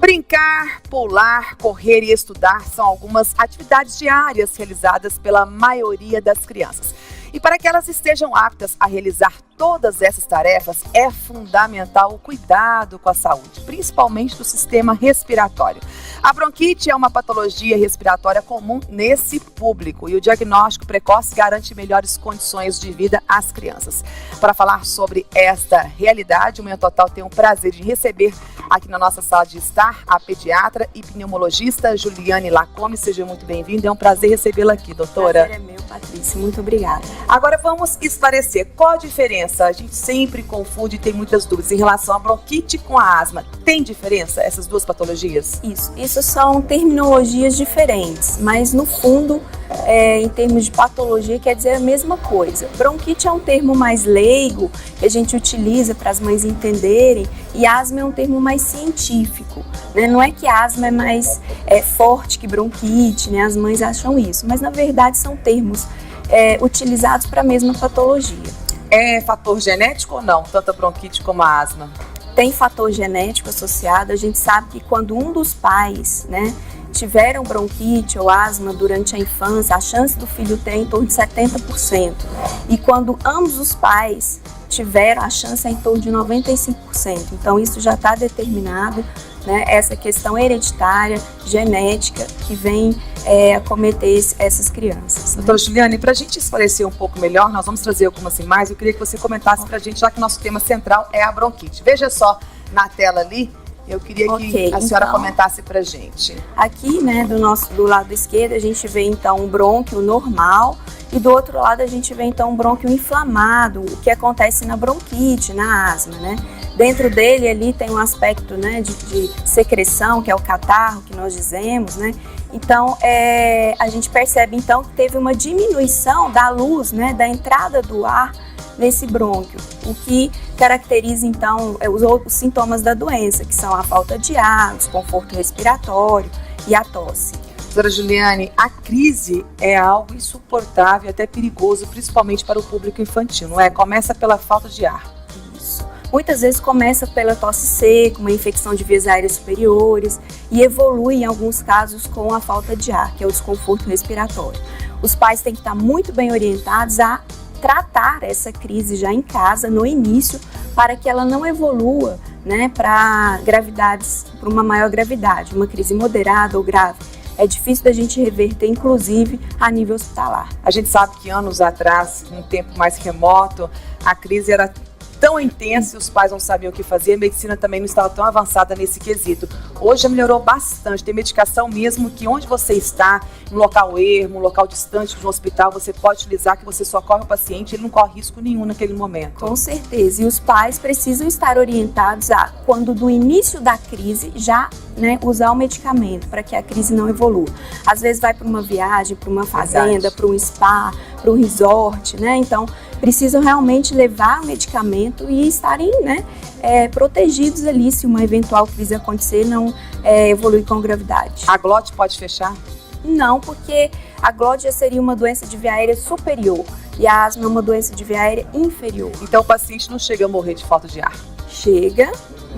Brincar, pular, correr e estudar são algumas atividades diárias realizadas pela maioria das crianças. E para que elas estejam aptas a realizar todas essas tarefas, é fundamental o cuidado com a saúde, principalmente do sistema respiratório. A bronquite é uma patologia respiratória comum nesse público e o diagnóstico precoce garante melhores condições de vida às crianças. Para falar sobre esta realidade, o Manhã Total tem o prazer de receber aqui na nossa sala de estar a pediatra e pneumologista Juliane Lacome. Seja muito bem-vinda, é um prazer recebê-la aqui, doutora. O prazer é meu, Patrícia, muito obrigada. Agora vamos esclarecer qual a diferença. A gente sempre confunde e tem muitas dúvidas em relação à bronquite com a asma. Tem diferença essas duas patologias? Isso são terminologias diferentes, mas no fundo, em termos de patologia, quer dizer a mesma coisa. Bronquite é um termo mais leigo, que a gente utiliza para as mães entenderem, e asma é um termo mais científico, né? Não é que a asma é mais forte que bronquite, né? As mães acham isso, mas na verdade são termos utilizados para a mesma patologia. É fator genético ou não, tanto a bronquite como a asma? Tem fator genético associado. A gente sabe que quando um dos pais, né, tiveram bronquite ou asma durante a infância, a chance do filho ter é em torno de 70%. E quando ambos os pais tiveram, a chance é em torno de 95%. Então isso já está determinado, né, essa questão hereditária, genética, que vem acometer essas crianças. Doutora Juliane, para a gente esclarecer um pouco melhor, nós vamos trazer algumas imagens. Eu queria que você comentasse para a gente, já que nosso tema central é a bronquite. Veja só na tela ali, eu queria que a senhora comentasse para a gente. Aqui, né, do lado esquerdo, a gente vê então um brônquio normal, e do outro lado a gente vê então um brônquio inflamado, o que acontece na bronquite, na asma, né? Dentro dele ali tem um aspecto, né, de secreção, que é o catarro, que nós dizemos, né? Então, a gente percebe então que teve uma diminuição da luz, né, da entrada do ar nesse brônquio, o que caracteriza então os sintomas da doença, que são a falta de ar, o desconforto respiratório e a tosse. Doutora Juliane, a crise é algo insuportável e até perigoso, principalmente para o público infantil, não é? Começa pela falta de ar. Isso. Muitas vezes começa pela tosse seca, uma infecção de vias aéreas superiores e evolui em alguns casos com a falta de ar, que é o desconforto respiratório. Os pais têm que estar muito bem orientados a tratar essa crise já em casa, no início, para que ela não evolua, né, para gravidades, para uma maior gravidade, uma crise moderada ou grave. É difícil da gente reverter, inclusive, a nível hospitalar. A gente sabe que anos atrás, num tempo mais remoto, a crise era tão intensa e os pais não sabiam o que fazer, a medicina também não estava tão avançada nesse quesito. Hoje já melhorou bastante, tem medicação mesmo que onde você está, um local ermo, um local distante de um hospital, você pode utilizar, que você socorre o paciente, ele não corre risco nenhum naquele momento. Com certeza, e os pais precisam estar orientados a, quando do início da crise, já, né, usar o medicamento para que a crise não evolua. Às vezes vai para uma viagem, para uma fazenda, para um spa, para um resort, né? Então precisam realmente levar o medicamento e estarem, né, protegidos ali se uma eventual crise acontecer, não evoluir com gravidade. A glote pode fechar? Não, porque a glote já seria uma doença de via aérea superior e a asma é uma doença de via aérea inferior. Então o paciente não chega a morrer de falta de ar? Chega.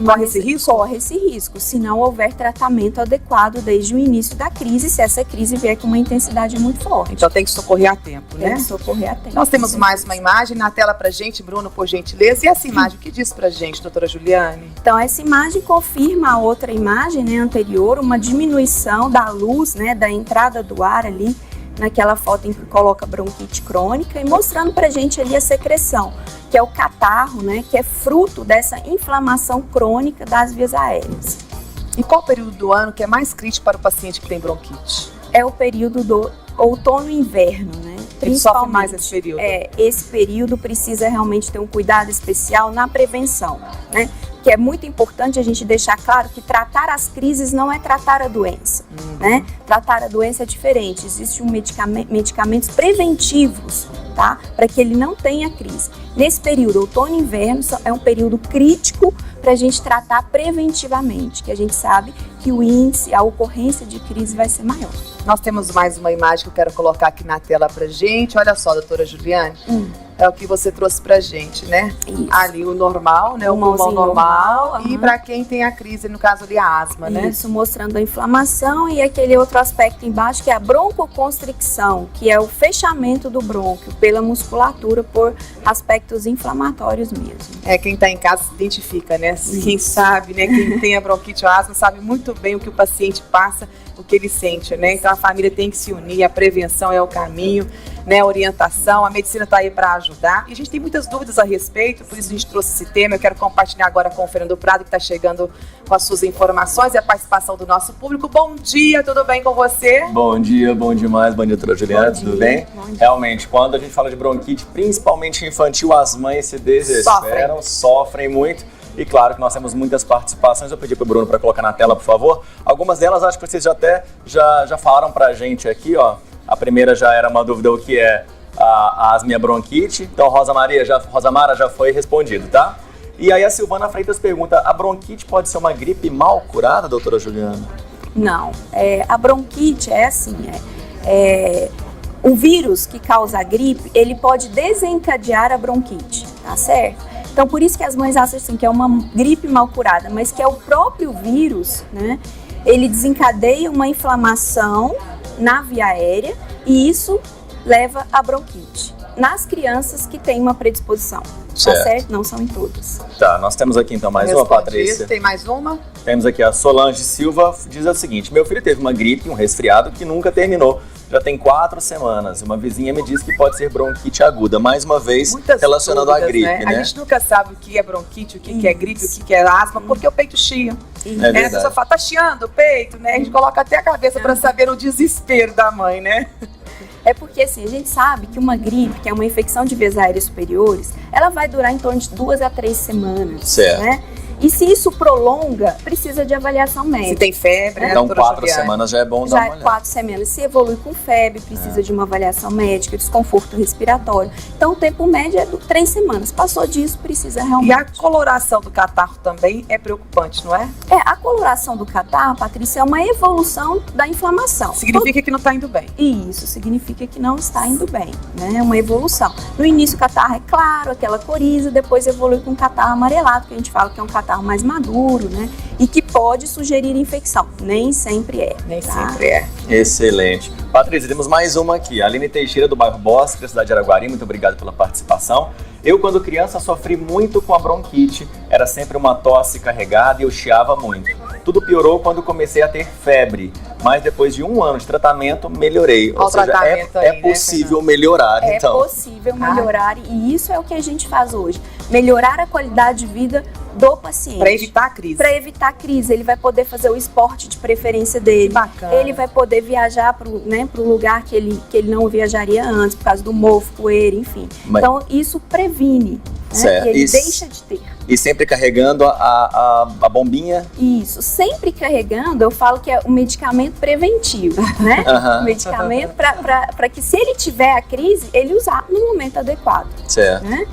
Corre esse risco? Corre esse risco, se não houver tratamento adequado desde o início da crise, se essa crise vier com uma intensidade muito forte. Então tem que socorrer a tempo, né? Tem que socorrer a tempo. Nós temos mais uma imagem na tela pra gente, Bruno, por gentileza. E essa imagem, o que diz pra gente, doutora Juliane? Então essa imagem confirma a outra imagem, né, anterior, uma diminuição da luz, né, da entrada do ar ali, naquela foto em que coloca bronquite crônica e mostrando pra gente ali a secreção, que é o catarro, né, que é fruto dessa inflamação crônica das vias aéreas. E qual o período do ano que é mais crítico para o paciente que tem bronquite? É o período do outono e inverno, né? Ele sofre mais esse período? Esse período precisa realmente ter um cuidado especial na prevenção, né? Que é muito importante a gente deixar claro que tratar as crises não é tratar a doença, né? Tratar a doença é diferente, existem medicamentos preventivos, tá? Para que ele não tenha crise. Nesse período, outono e inverno, é um período crítico para a gente tratar preventivamente, que a gente sabe que o índice, a ocorrência de crise vai ser maior. Nós temos mais uma imagem que eu quero colocar aqui na tela pra gente. Olha só, doutora Juliane. É o que você trouxe pra gente, né? Isso. Ali o normal, né? O pulmão normal. E pra quem tem a crise, no caso ali a asma, né? Isso, mostrando a inflamação e aquele outro aspecto embaixo que é a broncoconstricção, que é o fechamento do brônquio pela musculatura por aspectos inflamatórios mesmo. Quem tá em casa se identifica, né? Quem sabe, né? Quem tem a bronquite ou asma sabe muito bem o que o paciente passa, o que ele sente, né? Então a família tem que se unir, a prevenção é o caminho, né, a orientação, a medicina está aí para ajudar. E a gente tem muitas dúvidas a respeito, por isso a gente trouxe esse tema. Eu quero compartilhar agora com o Fernando Prado, que está chegando com as suas informações e a participação do nosso público. Bom dia, tudo bem com você? Bom dia, bom demais. Bom dia, doutora Juliana, tudo bem? Realmente, quando a gente fala de bronquite, principalmente infantil, as mães se desesperam, sofrem muito. E claro que nós temos muitas participações. Eu pedi para o Bruno para colocar na tela, por favor. Algumas delas acho que vocês já falaram para a gente aqui, ó. A primeira já era uma dúvida o que é a asma e a bronquite. Então, Rosa Mara já foi respondido, tá? E aí a Silvana Freitas pergunta, a bronquite pode ser uma gripe mal curada, doutora Juliana? Não, a bronquite é assim, o vírus que causa a gripe, ele pode desencadear a bronquite, tá certo? Então, por isso que as mães acham assim, que é uma gripe mal curada, mas que é o próprio vírus, né? Ele desencadeia uma inflamação na via aérea e isso leva à bronquite. Nas crianças que têm uma predisposição, tá certo? Não são em todas. Tá, nós temos aqui então mais uma, Patrícia. Tem mais uma? Temos aqui a Solange Silva, diz o seguinte, meu filho teve uma gripe, um resfriado que nunca terminou. Já tem 4 semanas. Uma vizinha me disse que pode ser bronquite aguda. Mais uma vez, relacionado à gripe, né? A gente nunca sabe o que é bronquite, o que é gripe, o que é asma, porque o peito chia. A pessoa fala, tá chiando o peito, né? A gente coloca até a cabeça para saber o desespero da mãe, né? É porque assim, a gente sabe que uma gripe, que é uma infecção de vias aéreas superiores, ela vai durar em torno de 2 a 3 semanas, certo, né? E se isso prolonga, precisa de avaliação médica. Se tem febre, então 4 semanas já é bom dar uma olhada. 4 semanas. Se evolui com febre, precisa de uma avaliação médica, desconforto respiratório. Então o tempo médio é de 3 semanas. Passou disso, precisa realmente. E a coloração do catarro também é preocupante, não é? A coloração do catarro, Patrícia, é uma evolução da inflamação. Significa que não está indo bem. Isso, significa que não está indo bem, né? É uma evolução. No início o catarro é claro, aquela coriza, depois evolui com um catarro amarelado, que a gente fala que é um catarro mais maduro, né? E que pode sugerir infecção. Nem sempre é. Nem sempre é. Excelente. Patrícia, temos mais uma aqui. A Aline Teixeira, do bairro Bosque, da cidade de Araguari. Muito obrigado pela participação. Eu, quando criança, sofri muito com a bronquite. Era sempre uma tosse carregada e eu chiava muito. Tudo piorou quando comecei a ter febre. Mas depois de 1 ano de tratamento, melhorei. Ou seja, é possível melhorar, então. É possível melhorar e isso é o que a gente faz hoje. Melhorar a qualidade de vida do paciente. Para evitar a crise. Para evitar a crise. Ele vai poder fazer o esporte de preferência dele. Que bacana. Ele vai poder viajar para o lugar que ele não viajaria antes, por causa do mofo, poeira, enfim. Então, isso previne. Certo. E ele deixa de ter. E sempre carregando a bombinha? Isso, sempre carregando, eu falo que é um medicamento preventivo, né? Um medicamento para que se ele tiver a crise, ele usar no momento adequado. Certo. Né?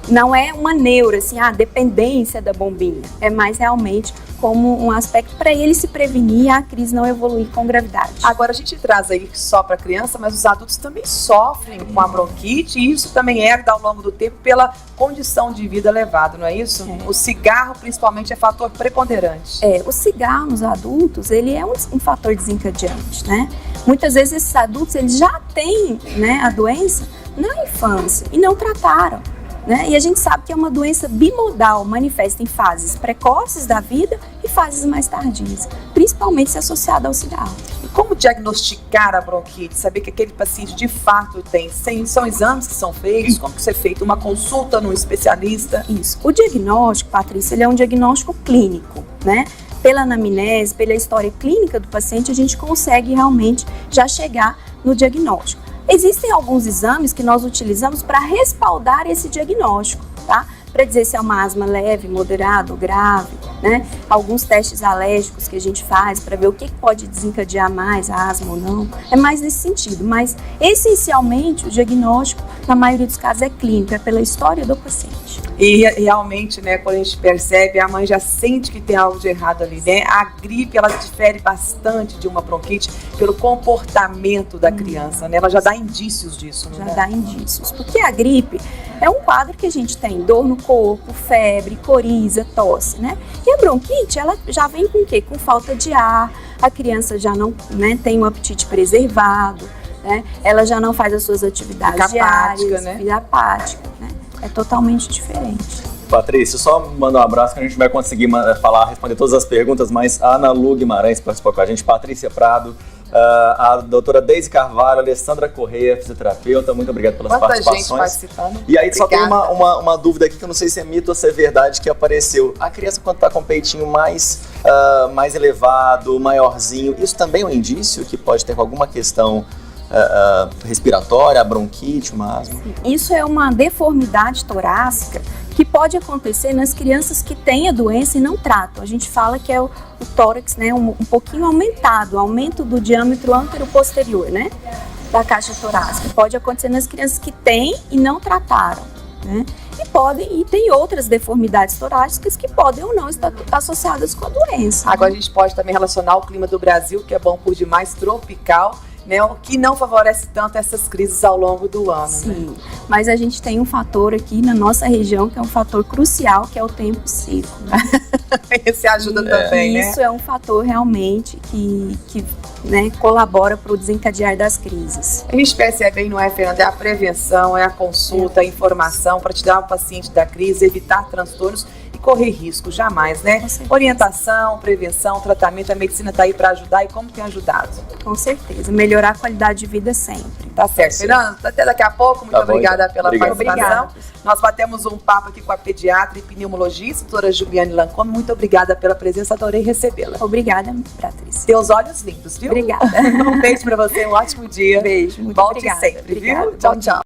Não é uma neura, assim, dependência da bombinha. É mais realmente como um aspecto para ele se prevenir e a crise não evoluir com gravidade. Agora, a gente traz aí só para criança, mas os adultos também sofrem com a bronquite e isso também herda ao longo do tempo pela condição de vida elevada, não é isso? O cigarro, principalmente, é fator preponderante. O cigarro nos adultos, ele é um fator desencadeante, né? Muitas vezes esses adultos, eles já têm, né, a doença na infância e não trataram. Né? E a gente sabe que é uma doença bimodal, manifesta em fases precoces da vida e fases mais tardias, principalmente se associada ao cigarro. E como diagnosticar a bronquite? Saber que aquele paciente de fato tem? São exames que são feitos? Como que isso é feito? Uma consulta num especialista? Isso. O diagnóstico, Patrícia, ele é um diagnóstico clínico, né? Pela anamnese, pela história clínica do paciente, a gente consegue realmente já chegar no diagnóstico. Existem alguns exames que nós utilizamos para respaldar esse diagnóstico, tá? Para dizer se é uma asma leve, moderada ou grave, né? Alguns testes alérgicos que a gente faz para ver o que pode desencadear mais a asma ou não. É mais nesse sentido, mas essencialmente o diagnóstico, na maioria dos casos, é clínico, é pela história do paciente. E realmente, né, quando a gente percebe, a mãe já sente que tem algo de errado ali, né? A gripe, ela difere bastante de uma bronquite pelo comportamento da criança, né? Ela já dá indícios disso, né? Já dá indícios, porque a gripe é um quadro que a gente tem dor no corpo, febre, coriza, tosse, né? E a bronquite, ela já vem com o quê? Com falta de ar, a criança já não, né, tem um apetite preservado, né? Ela já não faz as suas atividades diárias, fica apática, né? É totalmente diferente. Patrícia, só manda um abraço que a gente vai conseguir responder todas as perguntas, mas a Ana Lu Guimarães participou com a gente, Patrícia Prado, a doutora Deise Carvalho, Alessandra Correia, fisioterapeuta, muito obrigado pelas participações. Gente participando. E aí só tem uma dúvida aqui que eu não sei se é mito ou se é verdade que apareceu. A criança quando está com o peitinho mais elevado, maiorzinho, isso também é um indício que pode ter alguma questão respiratória, a bronquite, uma asma? Isso é uma deformidade torácica que pode acontecer nas crianças que têm a doença e não tratam. A gente fala que é o tórax, né, um pouquinho aumentado, aumento do diâmetro antero-posterior, né, da caixa torácica. Pode acontecer nas crianças que têm e não trataram, né? E tem outras deformidades torácicas que podem ou não estar associadas com a doença. Agora a gente pode também relacionar o clima do Brasil, que é bom por demais, tropical, né, o que não favorece tanto essas crises ao longo do ano. Sim, né? Mas a gente tem um fator aqui na nossa região que é um fator crucial, que é o tempo seco. Né? Esse ajuda também, né? Isso é um fator realmente que né, colabora para o desencadear das crises. A gente percebe aí, não é, Fernanda? É a prevenção, é a consulta, a informação para tirar o paciente da crise, evitar transtornos e correr risco, jamais, né? Orientação, prevenção, tratamento, a medicina está aí para ajudar e como tem ajudado? Com certeza, melhorar a qualidade de vida sempre. Tá certo. Fernanda, até daqui a pouco, muito obrigada pela participação. Nós batemos um papo aqui com a pediatra e pneumologista, doutora Juliane Lancôme. Muito obrigada pela presença, adorei recebê-la. Obrigada, Patrícia. Teus olhos lindos, viu? Obrigada. Um beijo pra você, um ótimo dia. Beijo, muito Volte obrigada. sempre, Obrigada. Viu? Tchau, tchau.